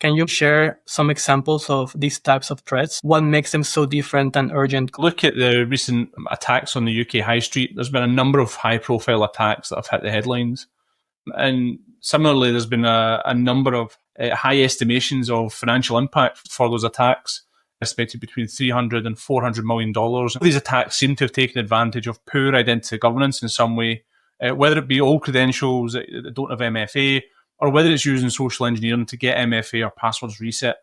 Can you share some examples of these types of threats? What makes them so different and urgent? Look at the recent attacks on the UK high street. There's been a number of high-profile attacks that have hit the headlines. And similarly, there's been a number of high estimations of financial impact for those attacks, estimated between $300 and $400 million. These attacks seem to have taken advantage of poor identity governance in some way, whether it be old credentials that don't have MFA, or whether it's using social engineering to get MFA or passwords reset.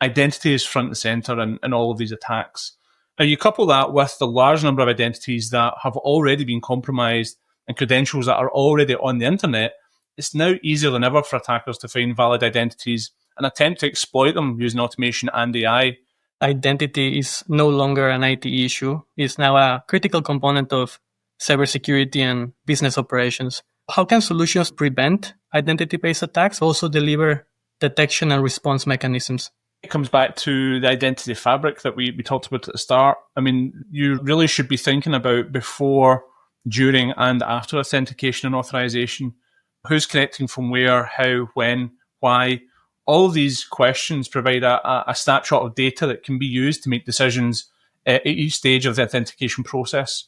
Identity is front and center in all of these attacks. Now, you couple that with the large number of identities that have already been compromised and credentials that are already on the internet, it's now easier than ever for attackers to find valid identities and attempt to exploit them using automation and AI. Identity is no longer an IT issue. It's now a critical component of cybersecurity and business operations. How can solutions prevent identity-based attacks, also deliver detection and response mechanisms? It comes back to the identity fabric that we talked about at the start. I mean, you really should be thinking about before, during, and after authentication and authorization. Who's connecting from where, how, when, why? All of these questions provide a snapshot of data that can be used to make decisions at each stage of the authentication process.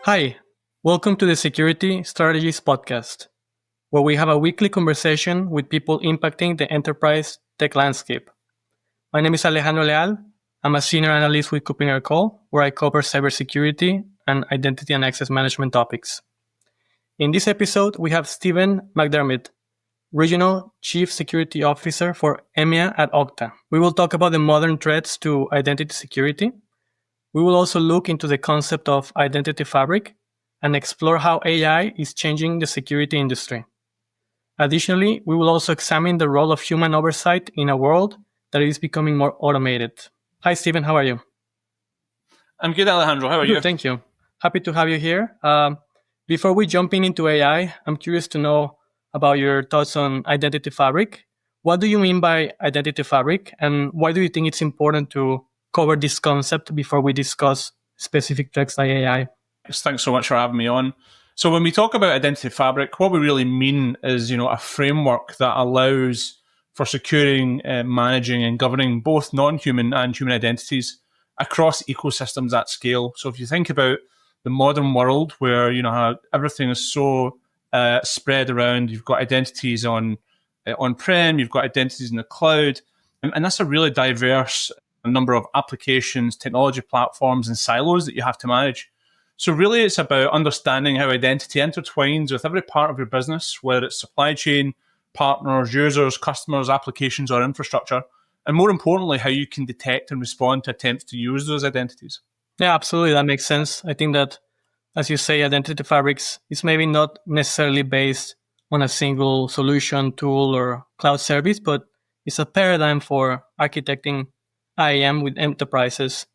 Hi, welcome to the Security Strategist podcast, where we have a weekly conversation with people impacting the enterprise tech landscape. My name is Alejandro Leal. I'm a senior analyst with KuppingerCole, where I cover cybersecurity and identity and access management topics. In this episode, we have Stephen McDermid, Regional Chief Security Officer for EMEA at Okta. We will talk about the modern threats to identity security. We will also look into the concept of identity fabric and explore how AI is changing the security industry. Additionally, we will also examine the role of human oversight in a world that is becoming more automated. Hi, Stephen. How are you? I'm good, Alejandro. How are you? Thank you. Happy to have you here. Before we jump into AI, I'm curious to know about your thoughts on identity fabric. What do you mean by identity fabric, and why do you think it's important to cover this concept before we discuss specific threats like AI? Thanks so much for having me on. So when we talk about identity fabric, what we really mean is, a framework that allows for securing, managing and governing both non-human and human identities across ecosystems at scale. So if you think about the modern world where, how everything is so spread around, you've got identities on-prem, you've got identities in the cloud, and that's a really diverse number of applications, technology platforms, and silos that you have to manage. So really it's about understanding how identity intertwines with every part of your business, whether it's supply chain, partners, users, customers, applications, or infrastructure, and more importantly, how you can detect and respond to attempts to use those identities. Yeah, absolutely. That makes sense. I think that, as you say, identity fabrics is maybe not necessarily based on a single solution, tool, or cloud service, but it's a paradigm for architecting IAM with enterprises.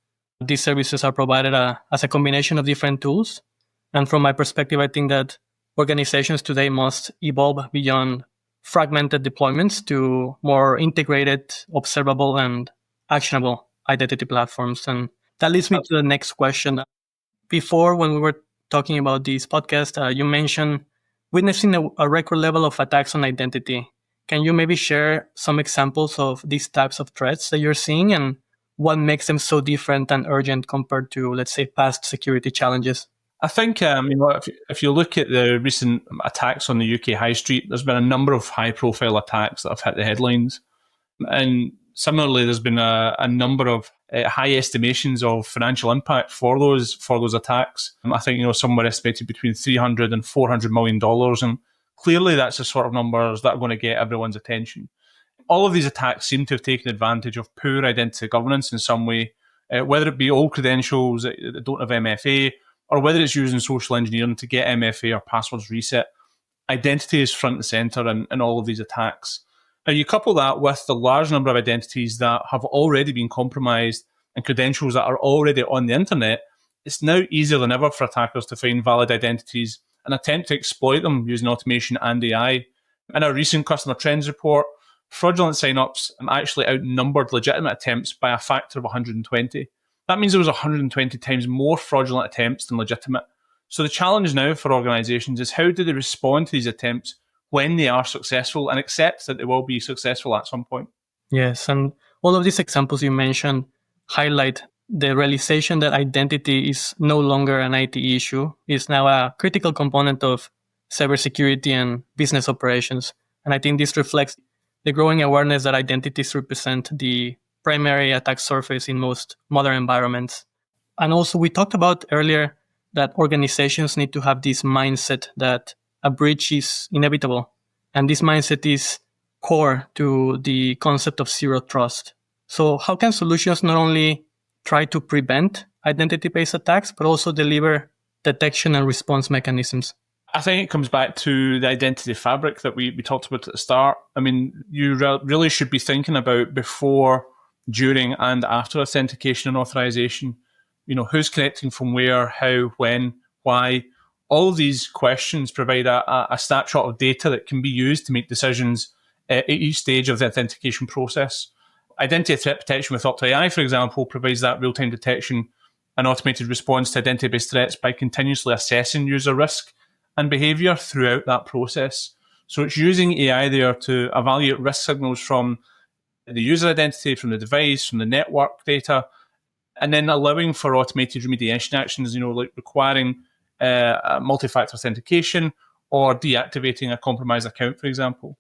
These services are provided as a combination of different tools. And from my perspective, I think that organizations today must evolve beyond fragmented deployments to more integrated, observable, and actionable identity platforms. And that leads me to the next question. Before, when we were talking about this podcast, you mentioned witnessing a record level of attacks on identity. Can you maybe share some examples of these types of threats that you're seeing and what makes them so different and urgent compared to, let's say, past security challenges? I think, if you look at the recent attacks on the UK high street, there's been a number of high-profile attacks that have hit the headlines. And similarly, there's been a number of high estimations of financial impact for those attacks. I think, somewhere estimated between $300 and $400 million. And clearly that's the sort of numbers that are going to get everyone's attention. All of these attacks seem to have taken advantage of poor identity governance in some way, whether it be old credentials that don't have MFA, or whether it's using social engineering to get MFA or passwords reset. Identity is front and center in all of these attacks. Now, you couple that with the large number of identities that have already been compromised and credentials that are already on the internet, it's now easier than ever for attackers to find valid identities and attempt to exploit them using automation and AI. In a recent customer trends report, fraudulent signups actually outnumbered legitimate attempts by a factor of 120. That means there was 120 times more fraudulent attempts than legitimate. So the challenge now for organizations is how do they respond to these attempts when they are successful and accept that they will be successful at some point. Yes, and all of these examples you mentioned highlight the realization that identity is no longer an IT issue. It's now a critical component of cybersecurity and business operations. And I think this reflects the growing awareness that identities represent the primary attack surface in most modern environments. And also, we talked about earlier that organizations need to have this mindset that a breach is inevitable. And this mindset is core to the concept of zero trust. So how can solutions not only try to prevent identity-based attacks, but also deliver detection and response mechanisms? I think it comes back to the identity fabric that we talked about at the start. I mean, you really should be thinking about before, during, and after authentication and authorization. Who's connecting from where, how, when, why. All these questions provide a snapshot of data that can be used to make decisions at each stage of the authentication process. Identity threat protection with Okta AI, for example, provides that real-time detection and automated response to identity-based threats by continuously assessing user risk and behavior throughout that process. So it's using AI there to evaluate risk signals from the user identity, from the device, from the network data, and then allowing for automated remediation actions, like requiring multi-factor authentication or deactivating a compromised account, for example.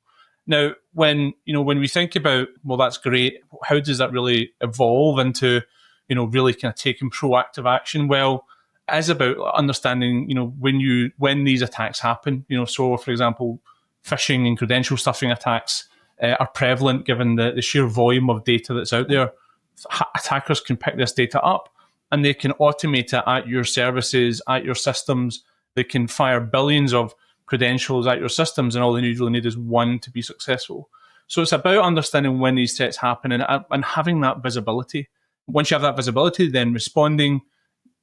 Now, when we think about, well, that's great, how does that really evolve into, really kind of taking proactive action? Well, it is about understanding, when these attacks happen. So for example, phishing and credential stuffing attacks are prevalent given the sheer volume of data that's out there. Attackers can pick this data up and they can automate it at your services, at your systems. They can fire billions of credentials at your systems, and all they really need is one to be successful. So it's about understanding when these threats happen and having that visibility. Once you have that visibility, then responding,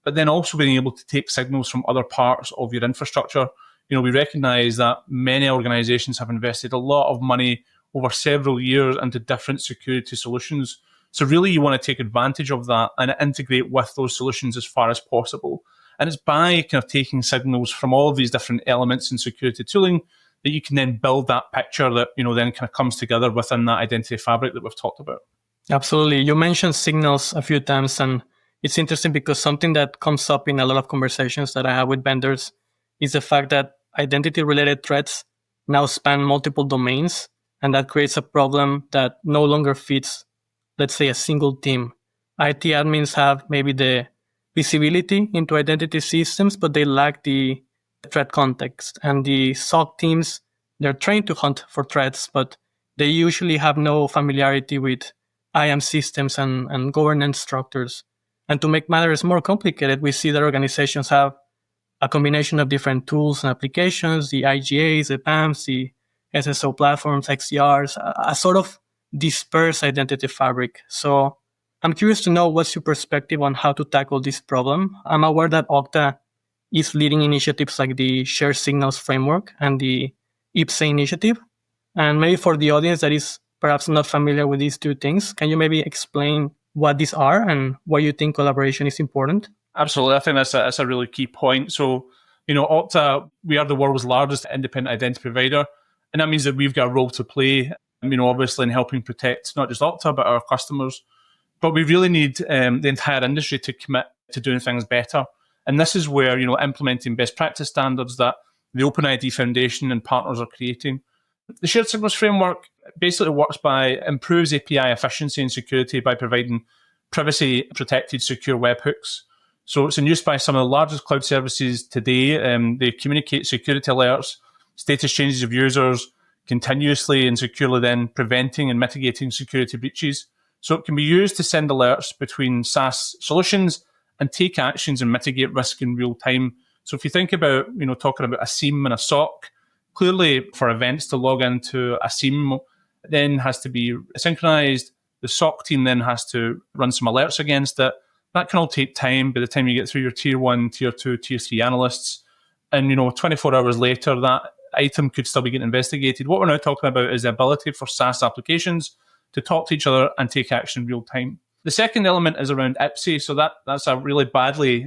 but then also being able to take signals from other parts of your infrastructure. We recognize that many organizations have invested a lot of money over several years into different security solutions. So really you want to take advantage of that and integrate with those solutions as far as possible. And it's by kind of taking signals from all of these different elements in security tooling that you can then build that picture that, then kind of comes together within that identity fabric that we've talked about. Absolutely. You mentioned signals a few times, and it's interesting because something that comes up in a lot of conversations that I have with vendors is the fact that identity-related threats now span multiple domains, and that creates a problem that no longer fits, let's say, a single team. IT admins have maybe the visibility into identity systems, but they lack the threat context. And the SOC teams, they're trained to hunt for threats, but they usually have no familiarity with IAM systems and governance structures. And to make matters more complicated, we see that organizations have a combination of different tools and applications, the IGAs, the PAMs, the SSO platforms, XDRs, a sort of dispersed identity fabric. So I'm curious to know what's your perspective on how to tackle this problem. I'm aware that Okta is leading initiatives like the Shared Signals Framework and the IPSE initiative. And maybe for the audience that is perhaps not familiar with these two things, can you maybe explain what these are and why you think collaboration is important? Absolutely. I think that's a really key point. So, Okta, we are the world's largest independent identity provider. And that means that we've got a role to play, obviously in helping protect not just Okta, but our customers. But we really need the entire industry to commit to doing things better. And this is where, implementing best practice standards that the OpenID Foundation and partners are creating. The Shared Signals Framework basically improves API efficiency and security by providing privacy-protected secure webhooks. So it's in use by some of the largest cloud services today. They communicate security alerts, status changes of users, continuously and securely then preventing and mitigating security breaches. So it can be used to send alerts between SaaS solutions and take actions and mitigate risk in real time. So if you think about, talking about a SIEM and a SOC, clearly for events to log into a SIEM then has to be synchronized. The SOC team then has to run some alerts against it. That can all take time by the time you get through your tier 1, tier 2, tier 3 analysts. And, 24 hours later, that item could still be getting investigated. What we're now talking about is the ability for SaaS applications to talk to each other and take action in real time. The second element is around IPSE. So that's a really badly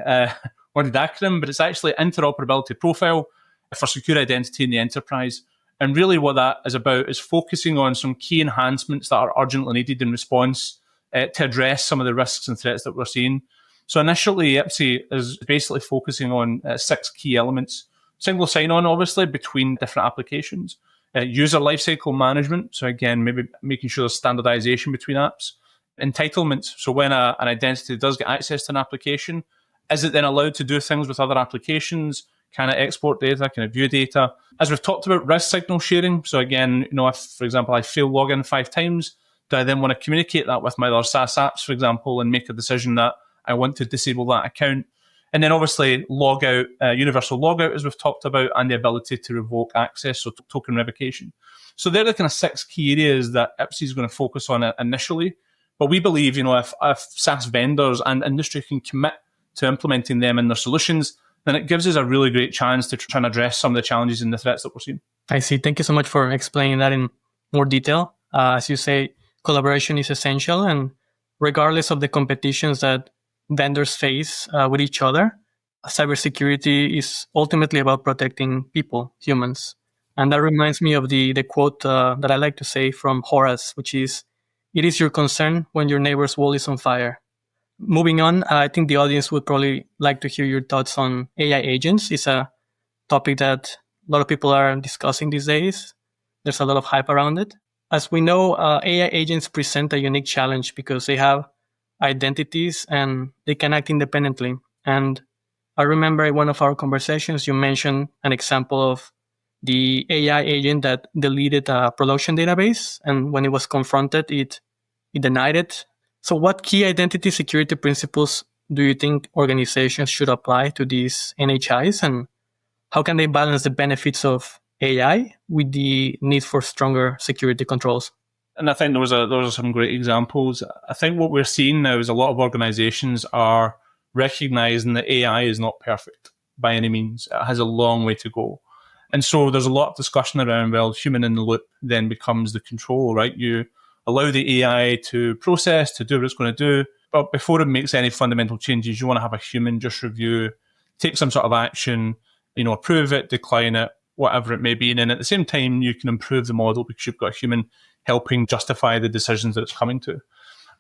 worded acronym, but it's actually interoperability profile for secure identity in the enterprise. And really what that is about is focusing on some key enhancements that are urgently needed in response to address some of the risks and threats that we're seeing. So initially, IPSI is basically focusing on 6 key elements. Single sign-on, obviously, between different applications. User lifecycle management. So again, maybe making sure there's standardization between apps. Entitlements. So when an identity does get access to an application, is it then allowed to do things with other applications? Can it export data? Can it view data? As we've talked about, risk signal sharing. So again, if, for example, I fail login 5 times, do I then want to communicate that with my other SaaS apps, for example, and make a decision that I want to disable that account? And then obviously logout, universal logout, as we've talked about, and the ability to revoke access, so token revocation. So they're the kind of 6 key areas that IPSI is going to focus on initially. But we believe, if SaaS vendors and industry can commit to implementing them in their solutions, then it gives us a really great chance to try and address some of the challenges and the threats that we're seeing. I see. Thank you so much for explaining that in more detail. As you say, collaboration is essential, and regardless of the competitions that vendors face with each other, cybersecurity is ultimately about protecting people, humans. And that reminds me of the quote that I like to say from Horace, which is, "It is your concern when your neighbor's wall is on fire." Moving on, I think the audience would probably like to hear your thoughts on AI agents. It's a topic that a lot of people are discussing these days. There's a lot of hype around it. As we know, AI agents present a unique challenge because they have identities and they can act independently. And I remember in one of our conversations, you mentioned an example of the AI agent that deleted a production database. And when it was confronted, it denied it. So what key identity security principles do you think organizations should apply to these NHIs? And how can they balance the benefits of AI with the need for stronger security controls? And I think those are some great examples. I think what we're seeing now is a lot of organizations are recognizing that AI is not perfect by any means. It has a long way to go. And so there's a lot of discussion around, well, human in the loop then becomes the control, right? You allow the AI to process, to do what it's going to do. But before it makes any fundamental changes, you want to have a human just review, take some sort of action, approve it, decline it, whatever it may be. And then at the same time, you can improve the model because you've got a human helping justify the decisions that it's coming to.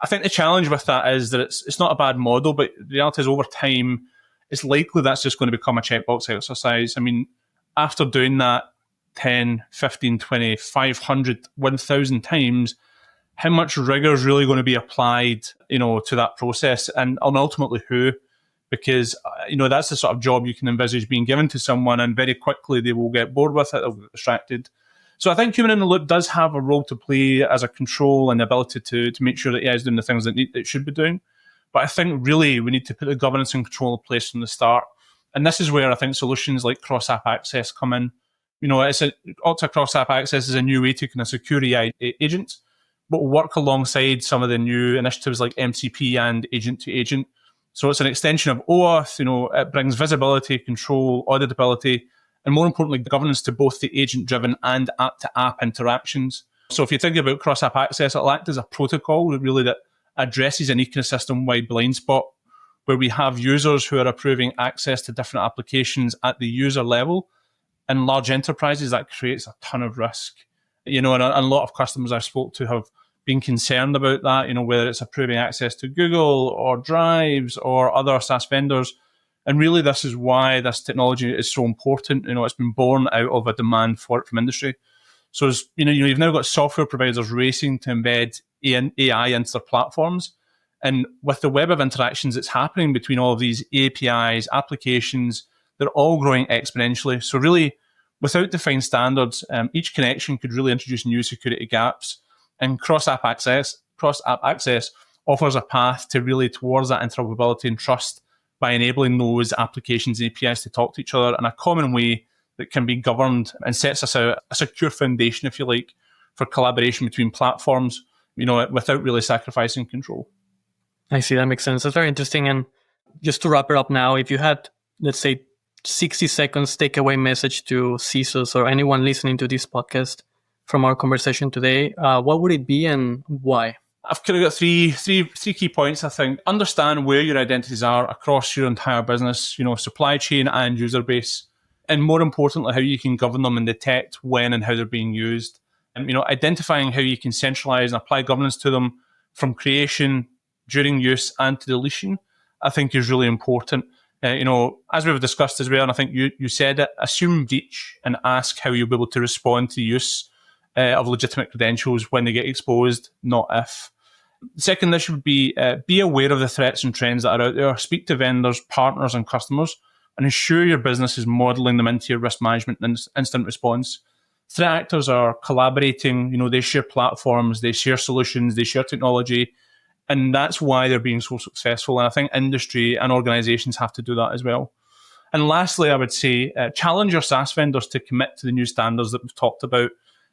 I think the challenge with that is that it's not a bad model, but the reality is over time, it's likely that's just going to become a checkbox exercise. I mean, after doing that 10, 15, 20, 500, 1,000 times, how much rigor is really going to be applied, to that process and ultimately who? Because, that's the sort of job you can envisage being given to someone and very quickly they will get bored with it, they'll get distracted. So I think human in the loop does have a role to play as a control and the ability to make sure that AI is doing the things that it should be doing. But I think really we need to put the governance and control in place from the start. And this is where I think solutions like cross-app access come in. Okta cross-app access is a new way to kind of secure AI agents, but work alongside some of the new initiatives like MCP and agent-to-agent. So it's an extension of OAuth. It brings visibility, control, auditability, and more importantly, governance to both the agent-driven and app-to-app interactions. So if you think about cross-app access, it'll act as a protocol really that addresses an ecosystem-wide blind spot where we have users who are approving access to different applications at the user level. In large enterprises, that creates a ton of risk. And a lot of customers I've spoke to have been concerned about that, whether it's approving access to Google or Drives or other SaaS vendors. And really, this is why this technology is so important. It's been born out of a demand for it from industry. So, you've now got software providers racing to embed AI into their platforms. And with the web of interactions that's happening between all of these APIs, applications, they're all growing exponentially. So really, without defined standards, each connection could really introduce new security gaps. And cross-app access offers a path to really towards that interoperability and trust by enabling those applications and APIs to talk to each other in a common way that can be governed and sets us out a secure foundation, if you like, for collaboration between platforms, without really sacrificing control. I see, that makes sense. That's very interesting. And just to wrap it up now, if you had, let's say, 60 seconds takeaway message to CISOs or anyone listening to this podcast from our conversation today, what would it be and why? I've kind of got three key points, I think. Understand where your identities are across your entire business, supply chain and user base. And more importantly, how you can govern them and detect when and how they're being used. And, identifying how you can centralize and apply governance to them from creation, during use, and to deletion, I think is really important. As we've discussed as well, and I think you said it, assume breach and ask how you'll be able to respond to use of legitimate credentials when they get exposed, not if. The second issue would be aware of the threats and trends that are out there. Speak to vendors, partners, and customers, and ensure your business is modeling them into your risk management and incident response. Threat actors are collaborating. They share platforms, they share solutions, they share technology, and that's why they're being so successful. And I think industry and organizations have to do that as well. And lastly, I would say challenge your SaaS vendors to commit to the new standards that we've talked about,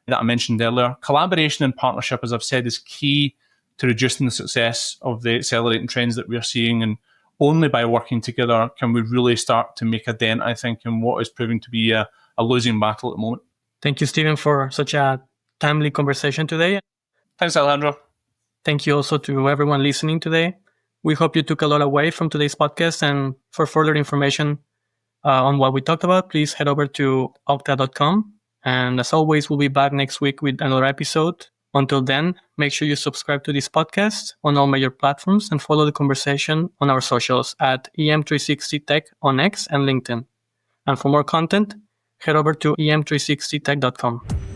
that I mentioned earlier. Collaboration and partnership, as I've said, is key to reducing the success of the accelerating trends that we're seeing. And only by working together can we really start to make a dent, I think, in what is proving to be a losing battle at the moment. Thank you, Stephen, for such a timely conversation today. Thanks, Alejandro. Thank you also to everyone listening today. We hope you took a lot away from today's podcast. And for further information on what we talked about, please head over to okta.com. And as always, we'll be back next week with another episode. Until then, make sure you subscribe to this podcast on all major platforms and follow the conversation on our socials at EM360Tech on X and LinkedIn. And for more content, head over to em360tech.com.